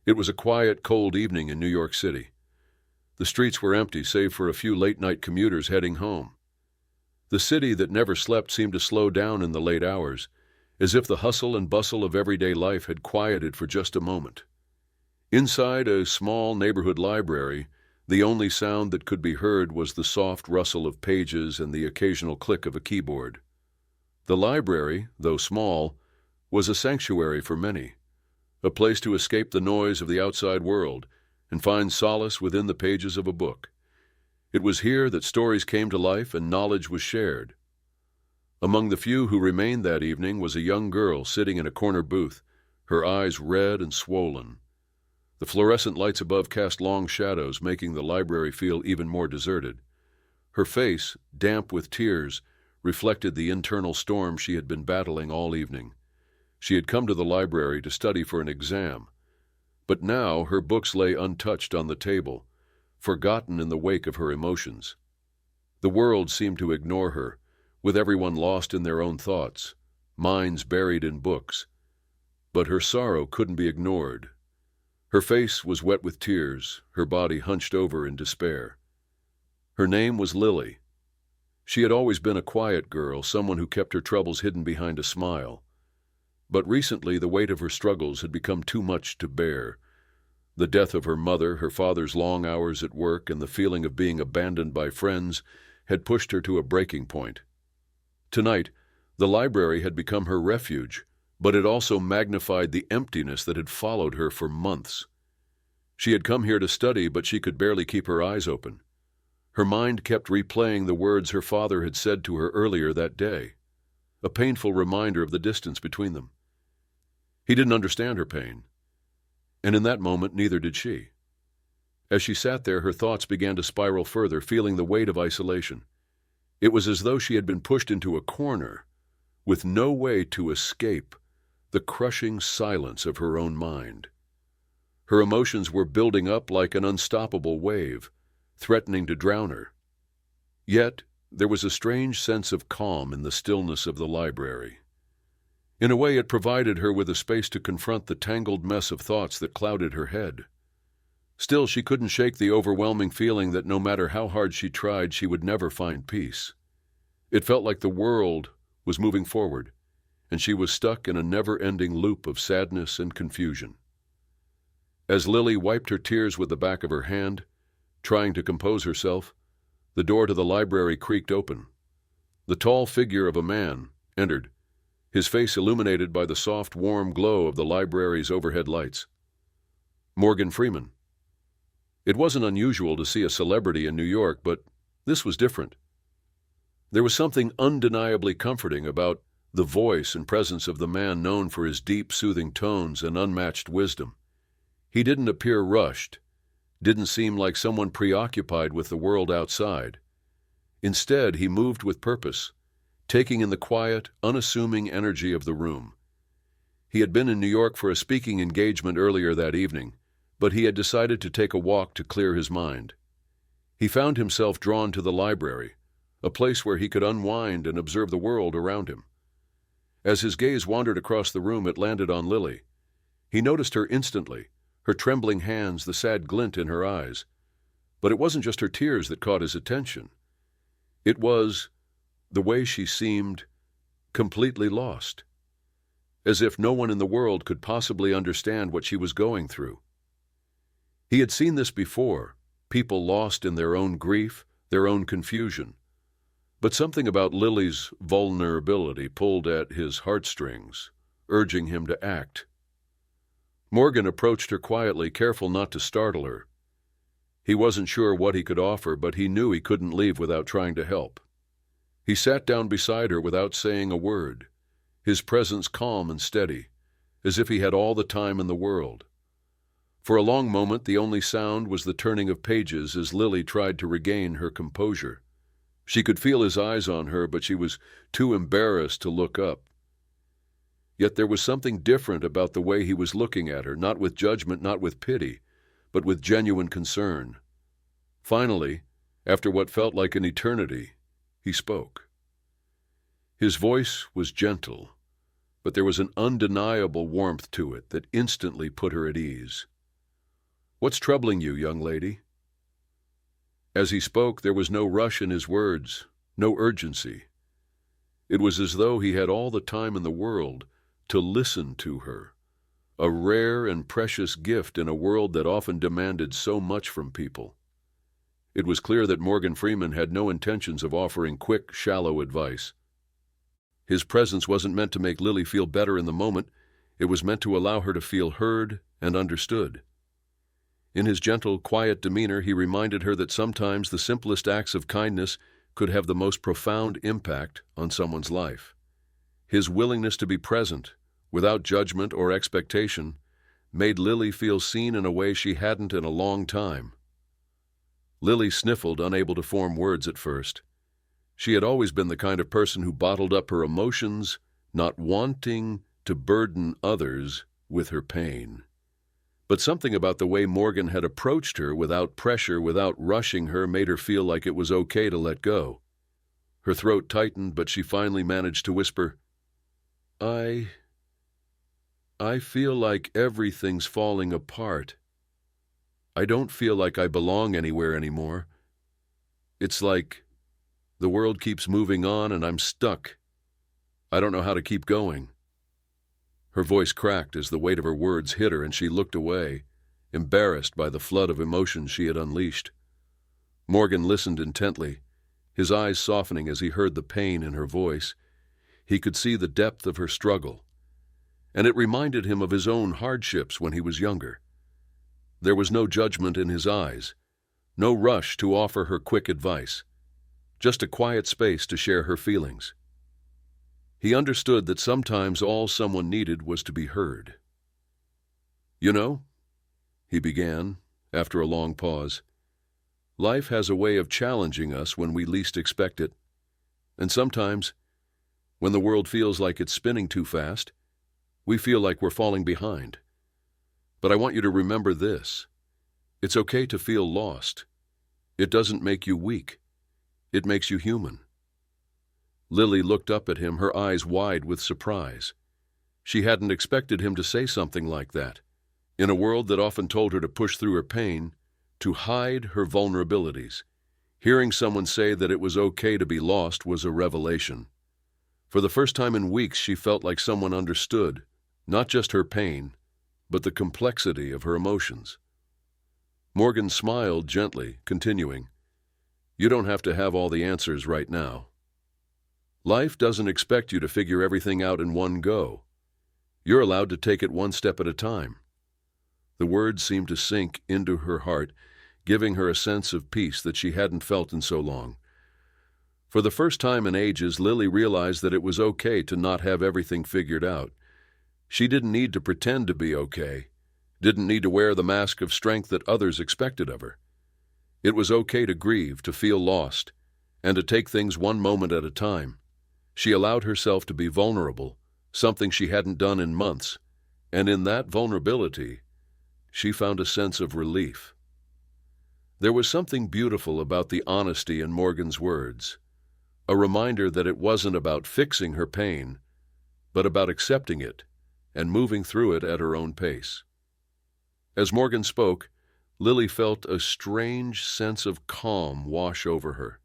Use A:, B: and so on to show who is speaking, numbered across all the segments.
A: It was a quiet, cold evening in New York City. The streets were empty save for a few late-night commuters heading home. The city that never slept seemed to slow down in the late hours, as if the hustle and bustle of everyday life had quieted for just a moment. Inside a small neighborhood library, the only sound that could be heard was the soft rustle of pages and the occasional click of a keyboard. The library, though small, was a sanctuary for many, a place to escape the noise of the outside world and find solace within the pages of a book. It was here that stories came to life and knowledge was shared. Among the few who remained that evening was a young girl sitting in a corner booth, her eyes red and swollen. The fluorescent lights above cast long shadows, making the library feel even more deserted. Her face, damp with tears, reflected the internal storm she had been battling all evening. She had come to the library to study for an exam, but now her books lay untouched on the table, forgotten in the wake of her emotions. The world seemed to ignore her, with everyone lost in their own thoughts, minds buried in books. But her sorrow couldn't be ignored. Her face was wet with tears, her body hunched over in despair. Her name was Lily. She had always been a quiet girl, someone who kept her troubles hidden behind a smile. But recently the weight of her struggles had become too much to bear. The death of her mother, her father's long hours at work, and the feeling of being abandoned by friends had pushed her to a breaking point. Tonight, the library had become her refuge, but it also magnified the emptiness that had followed her for months. She had come here to study, but she could barely keep her eyes open. Her mind kept replaying the words her father had said to her earlier that day, a painful reminder of the distance between them. He didn't understand her pain, and in that moment neither did she. As she sat there, her thoughts began to spiral further, feeling the weight of isolation. It was as though she had been pushed into a corner, with no way to escape the crushing silence of her own mind. Her emotions were building up like an unstoppable wave, threatening to drown her. Yet there was a strange sense of calm in the stillness of the library. In a way, it provided her with a space to confront the tangled mess of thoughts that clouded her head. Still, she couldn't shake the overwhelming feeling that no matter how hard she tried, she would never find peace. It felt like the world was moving forward, and she was stuck in a never-ending loop of sadness and confusion. As Lily wiped her tears with the back of her hand, trying to compose herself, the door to the library creaked open. The tall figure of a man entered, his face illuminated by the soft, warm glow of the library's overhead lights. Morgan Freeman. It wasn't unusual to see a celebrity in New York, but this was different. There was something undeniably comforting about the voice and presence of the man known for his deep, soothing tones and unmatched wisdom. He didn't appear rushed, didn't seem like someone preoccupied with the world outside. Instead, he moved with purpose, taking in the quiet, unassuming energy of the room. He had been in New York for a speaking engagement earlier that evening, but he had decided to take a walk to clear his mind. He found himself drawn to the library, a place where he could unwind and observe the world around him. As his gaze wandered across the room, it landed on Lily. He noticed her instantly, her trembling hands, the sad glint in her eyes. But it wasn't just her tears that caught his attention. It was the way she seemed completely lost, as if no one in the world could possibly understand what she was going through. He had seen this before, people lost in their own grief, their own confusion. But something about Lily's vulnerability pulled at his heartstrings, urging him to act. Morgan approached her quietly, careful not to startle her. He wasn't sure what he could offer, but he knew he couldn't leave without trying to help. He sat down beside her without saying a word, his presence calm and steady, as if he had all the time in the world. For a long moment, the only sound was the turning of pages as Lily tried to regain her composure. She could feel his eyes on her, but she was too embarrassed to look up. Yet there was something different about the way he was looking at her, not with judgment, not with pity, but with genuine concern. Finally, after what felt like an eternity, he spoke. His voice was gentle, but there was an undeniable warmth to it that instantly put her at ease. What's troubling you, young lady?" As he spoke, there was no rush in his words, no urgency. It was as though he had all the time in the world to listen to her, a rare and precious gift in a world that often demanded so much from people. It was clear that Morgan Freeman had no intentions of offering quick, shallow advice. His presence wasn't meant to make Lily feel better in the moment. It was meant to allow her to feel heard and understood. In his gentle, quiet demeanor, he reminded her that sometimes the simplest acts of kindness could have the most profound impact on someone's life. His willingness to be present, without judgment or expectation, made Lily feel seen in a way she hadn't in a long time. Lily sniffled, unable to form words at first. She had always been the kind of person who bottled up her emotions, not wanting to burden others with her pain. But something about the way Morgan had approached her without pressure, without rushing her, made her feel like it was okay to let go. Her throat tightened, but she finally managed to whisper, I feel like everything's falling apart. I don't feel like I belong anywhere anymore. It's like the world keeps moving on and I'm stuck. I don't know how to keep going." Her voice cracked as the weight of her words hit her, and she looked away, embarrassed by the flood of emotions she had unleashed. Morgan listened intently, his eyes softening as he heard the pain in her voice. He could see the depth of her struggle, and it reminded him of his own hardships when he was younger. There was no judgment in his eyes, no rush to offer her quick advice, just a quiet space to share her feelings. He understood that sometimes all someone needed was to be heard. "You know," he began, after a long pause, "life has a way of challenging us when we least expect it. And sometimes, when the world feels like it's spinning too fast, we feel like we're falling behind. But I want you to remember this. It's okay to feel lost. It doesn't make you weak. It makes you human." Lily looked up at him, her eyes wide with surprise. She hadn't expected him to say something like that. In a world that often told her to push through her pain, to hide her vulnerabilities, hearing someone say that it was okay to be lost was a revelation. For the first time in weeks, she felt like someone understood, not just her pain, but the complexity of her emotions. Morgan smiled gently, continuing, "You don't have to have all the answers right now. Life doesn't expect you to figure everything out in one go. You're allowed to take it one step at a time." The words seemed to sink into her heart, giving her a sense of peace that she hadn't felt in so long. For the first time in ages, Lily realized that it was okay to not have everything figured out. She didn't need to pretend to be okay, didn't need to wear the mask of strength that others expected of her. It was okay to grieve, to feel lost, and to take things one moment at a time. She allowed herself to be vulnerable, something she hadn't done in months, and in that vulnerability, she found a sense of relief. There was something beautiful about the honesty in Morgan's words, a reminder that it wasn't about fixing her pain, but about accepting it and moving through it at her own pace. As Morgan spoke, Lily felt a strange sense of calm wash over her.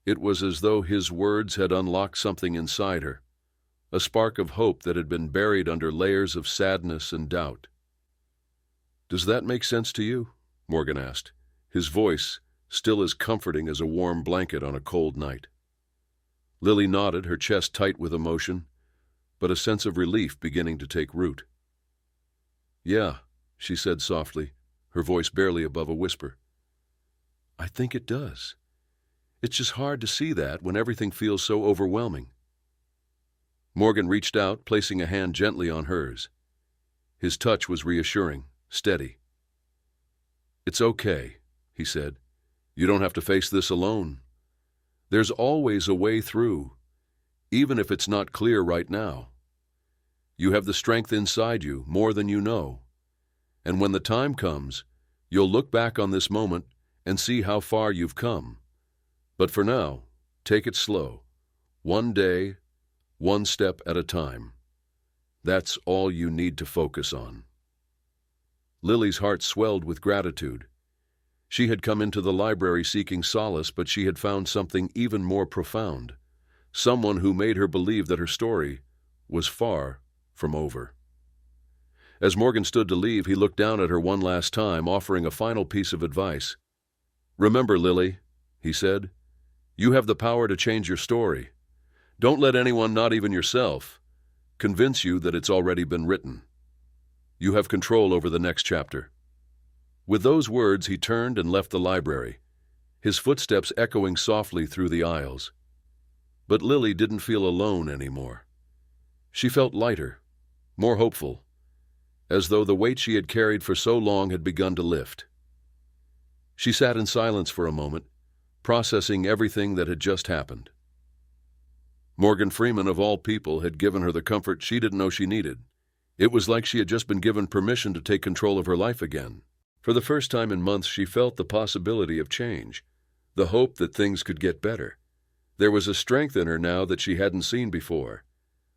A: It was as though his words had unlocked something inside her, a spark of hope that had been buried under layers of sadness and doubt. "Does that make sense to you?" Morgan asked, his voice still as comforting as a warm blanket on a cold night. Lily nodded, her chest tight with emotion, but a sense of relief beginning to take root. "Yeah," she said softly, her voice barely above a whisper. "I think it does. It's just hard to see that when everything feels so overwhelming." Morgan reached out, placing a hand gently on hers. His touch was reassuring, steady. "It's okay," he said. "You don't have to face this alone. There's always a way through, even if it's not clear right now. You have the strength inside you, more than you know. And when the time comes, you'll look back on this moment and see how far you've come. But for now, take it slow, one day, one step at a time. That's all you need to focus on." Lily's heart swelled with gratitude. She had come into the library seeking solace, but she had found something even more profound. Someone who made her believe that her story was far from over. As Morgan stood to leave, he looked down at her one last time, offering a final piece of advice. "Remember, Lily," he said, "you have the power to change your story. Don't let anyone, not even yourself, convince you that it's already been written. You have control over the next chapter." With those words, he turned and left the library, his footsteps echoing softly through the aisles. But Lily didn't feel alone anymore. She felt lighter, more hopeful, as though the weight she had carried for so long had begun to lift. She sat in silence for a moment, processing everything that had just happened. Morgan Freeman, of all people, had given her the comfort she didn't know she needed. It was like she had just been given permission to take control of her life again. For the first time in months, she felt the possibility of change, the hope that things could get better. There was a strength in her now that she hadn't seen before.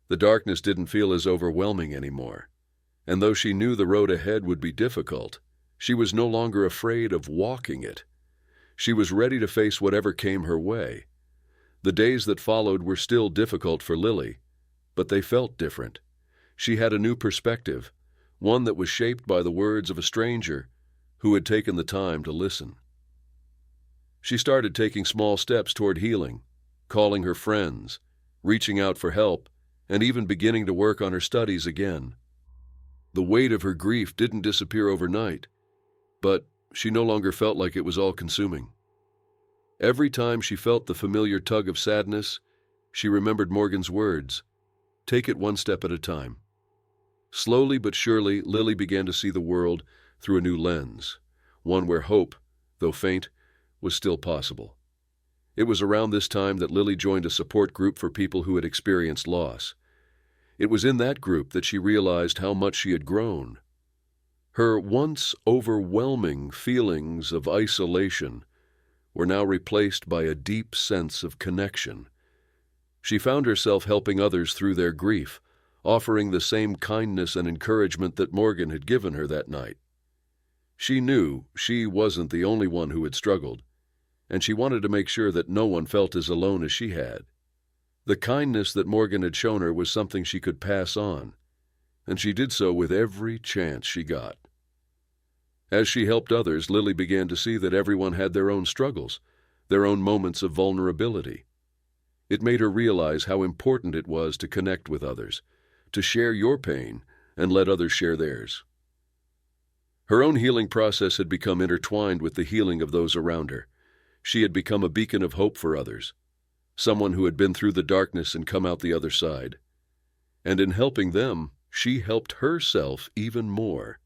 A: The darkness didn't feel as overwhelming anymore. And though she knew the road ahead would be difficult, she was no longer afraid of walking it. She was ready to face whatever came her way. The days that followed were still difficult for Lily, but they felt different. She had a new perspective, one that was shaped by the words of a stranger who had taken the time to listen. She started taking small steps toward healing, calling her friends, reaching out for help, and even beginning to work on her studies again. The weight of her grief didn't disappear overnight, but she no longer felt like it was all-consuming. Every time she felt the familiar tug of sadness, she remembered Morgan's words, "Take it one step at a time." Slowly but surely, Lily began to see the world through a new lens, one where hope, though faint, was still possible. It was around this time that Lily joined a support group for people who had experienced loss. It was in that group that she realized how much she had grown. Her once overwhelming feelings of isolation were now replaced by a deep sense of connection. She found herself helping others through their grief, offering the same kindness and encouragement that Morgan had given her that night. She knew she wasn't the only one who had struggled, and she wanted to make sure that no one felt as alone as she had. The kindness that Morgan had shown her was something she could pass on, and she did so with every chance she got. As she helped others, Lily began to see that everyone had their own struggles, their own moments of vulnerability. It made her realize how important it was to connect with others, to share your pain and let others share theirs. Her own healing process had become intertwined with the healing of those around her. She had become a beacon of hope for others, someone who had been through the darkness and come out the other side. And in helping them, she helped herself even more.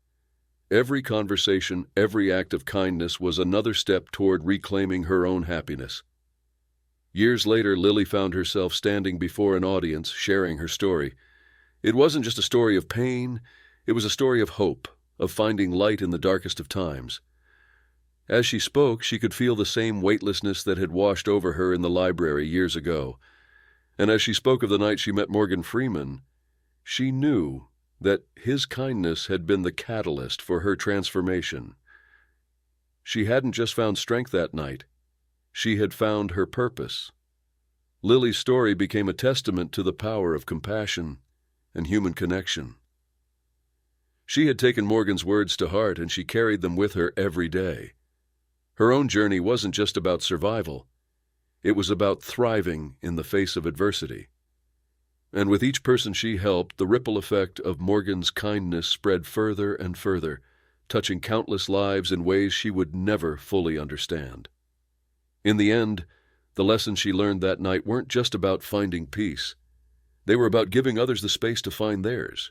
A: Every conversation, every act of kindness was another step toward reclaiming her own happiness. Years later, Lily found herself standing before an audience, sharing her story. It wasn't just a story of pain, it was a story of hope, of finding light in the darkest of times. As she spoke, she could feel the same weightlessness that had washed over her in the library years ago. And as she spoke of the night she met Morgan Freeman, she knew that his kindness had been the catalyst for her transformation. She hadn't just found strength that night. She had found her purpose. Lily's story became a testament to the power of compassion and human connection. She had taken Morgan's words to heart, and she carried them with her every day. Her own journey wasn't just about survival. It was about thriving in the face of adversity. And with each person she helped, the ripple effect of Morgan's kindness spread further and further, touching countless lives in ways she would never fully understand. In the end, the lessons she learned that night weren't just about finding peace. They were about giving others the space to find theirs.